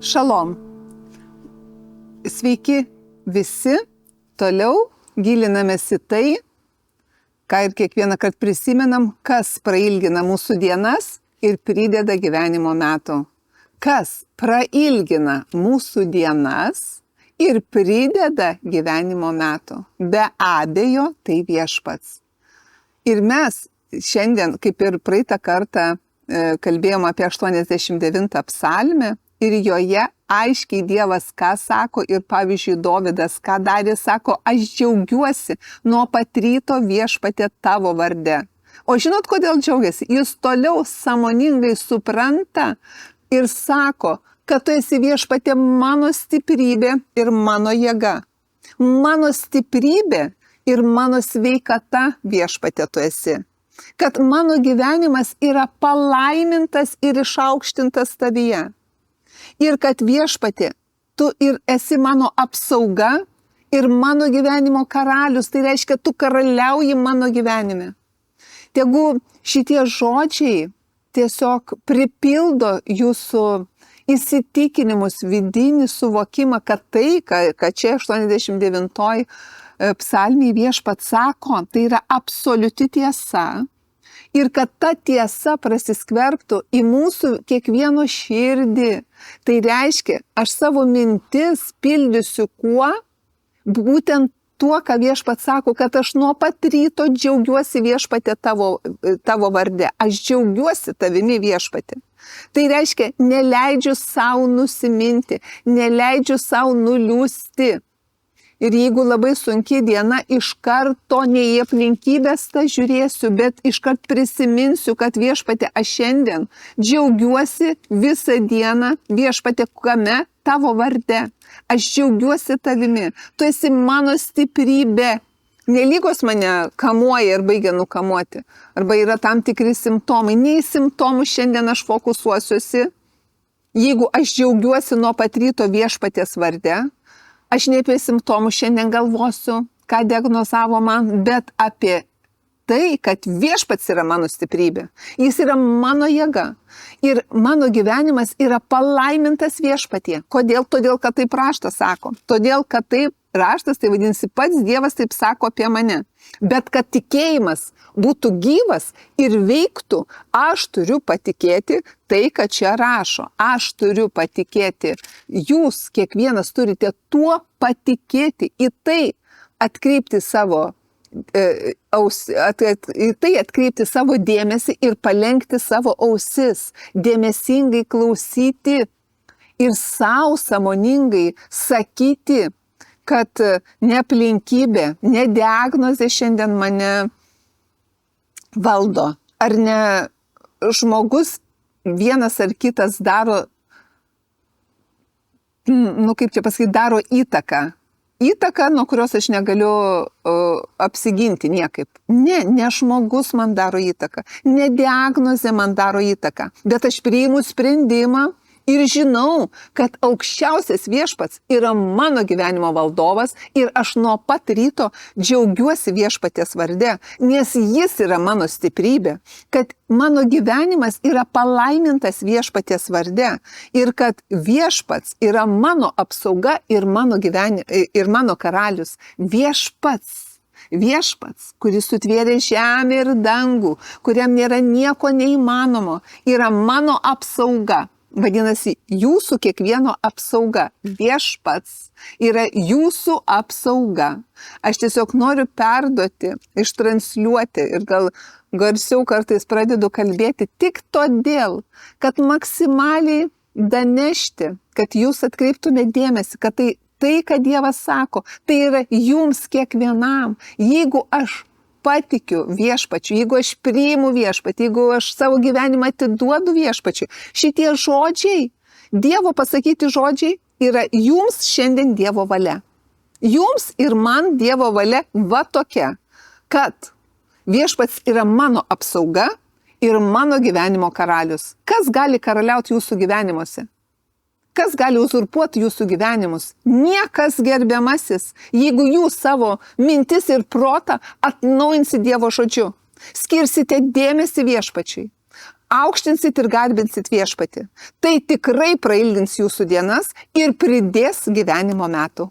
Šalom. Sveiki visi. Toliau gilinamės į tai, ką ir kiekvieną kartą prisimenam, kas prailgina mūsų dienas ir prideda gyvenimo metų. Kas prailgina mūsų dienas ir prideda gyvenimo metų. Be abejo, tai Viešpats. Ir mes šiandien, kaip ir praeitą kartą, kalbėjom apie 89 psalmę ir joje aiškiai Dievas ką sako ir pavyzdžiui Dovydas ką darė, sako, aš džiaugiuosi nuo pat ryto Viešpatie tavo varde. O žinot, kodėl džiaugiasi? Jis toliau sąmoningai supranta ir sako, kad tu esi Viešpatie mano stiprybė ir mano jėga. Mano stiprybė ir mano sveikata Viešpatie tu esi. Kad mano gyvenimas yra palaimintas ir išaukštintas tavyje. Ir kad Viešpatie, tu ir esi mano apsauga ir mano gyvenimo karalius, tai reiškia, tu karaliauji mano gyvenime. Tegu šitie žodžiai tiesiog pripildo jūsų įsitikinimus, vidinį suvokimą, kad tai, kad čia 89 psalmėje Viešpats sako, tai yra absoliuti tiesa. Ir kad ta tiesa prasiskverbtų į mūsų kiekvieno širdį. Tai reiškia, aš savo mintis pildysiu kuo? Būtent tuo, ką Viešpats sako, kad aš nuo pat ryto džiaugiuosi Viešpatie tavo varde. Aš džiaugiuosi tavimi Viešpatie. Tai reiškia, neleidžiu savo nusiminti, neleidžiu savo nuliūsti. Ir jeigu labai sunki diena, iš karto ne į aplinkybės tą žiūrėsiu, bet iš karto prisiminsiu, kad Viešpatie, aš šiandien džiaugiuosi visą dieną Viešpatie kame tavo varde. Aš džiaugiuosi tavimi. Tu esi mano stiprybė. Nelygos mane kamuoja ir baigia nukamuoti. Arba yra tam tikri simptomai. Ne į simptomus šiandien aš fokusuosiuosi. Jeigu aš džiaugiuosi nuo pat ryto Viešpaties varde, aš ne apie simptomus šiandien galvosiu, ką diagnozavo man, bet apie tai, kad Viešpats yra mano stiprybė. Jis yra mano jėga. Ir mano gyvenimas yra palaimintas Viešpatie. Kodėl? Todėl, kad taip raštas sako. Todėl, kad taip raštas, tai vadinasi, pats Dievas taip sako apie mane. Bet kad tikėjimas būtų gyvas ir veiktų, aš turiu patikėti tai, kad čia rašo. Aš turiu patikėti. Jūs kiekvienas turite tuo patikėti, į tai atkreipti savo atkreipti savo dėmesį ir palenkti savo ausis, dėmesingai klausyti ir savo sąmoningai sakyti, kad ne aplinkybė, ne diagnozė šiandien mane valdo, ar ne žmogus vienas ar kitas daro, daro įtaką. Įtaka, nuo kurios aš negaliu apsiginti niekaip. Ne žmogus man daro įtaką, ne diagnozė man daro įtaką, bet aš priimu sprendimą ir žinau, kad aukščiausias Viešpats yra mano gyvenimo valdovas ir aš nuo pat ryto džiaugiuosi Viešpaties varde, nes jis yra mano stiprybė, kad mano gyvenimas yra palaimintas Viešpaties varde ir kad Viešpats yra mano apsauga ir mano karalius. Viešpats, kuris sutvėrė žemę ir dangų, kuriam nėra nieko neįmanomo, yra mano apsauga. Vadinasi, jūsų kiekvieno apsauga. Viešpats yra jūsų apsauga. Aš tiesiog noriu perduoti, ištransliuoti ir gal garsiau kartais pradedu kalbėti tik todėl, kad maksimaliai danešti, kad jūs atkreiptumėte dėmesį, kad tai, ką Dievas sako, tai yra jums kiekvienam. Jeigu aš patikiu Viešpačiu, jeigu aš priimu Viešpatį, jeigu aš savo gyvenimą atiduodu Viešpačiu, šitie žodžiai, Dievo pasakyti žodžiai, yra jums šiandien Dievo valia. Jums ir man Dievo valia va tokia, kad Viešpats yra mano apsauga ir mano gyvenimo karalius. Kas gali karaliauti jūsų gyvenimuose? Kas gali uzurpuoti jūsų gyvenimus? Niekas, gerbiamasis, jeigu jūs savo mintis ir protą atnaujinsi Dievo žodžiu, skirsite dėmesį Viešpačiui. aukštinsit ir garbinsit viešpatį. Tai tikrai prailgins jūsų dienas ir pridės gyvenimo metų.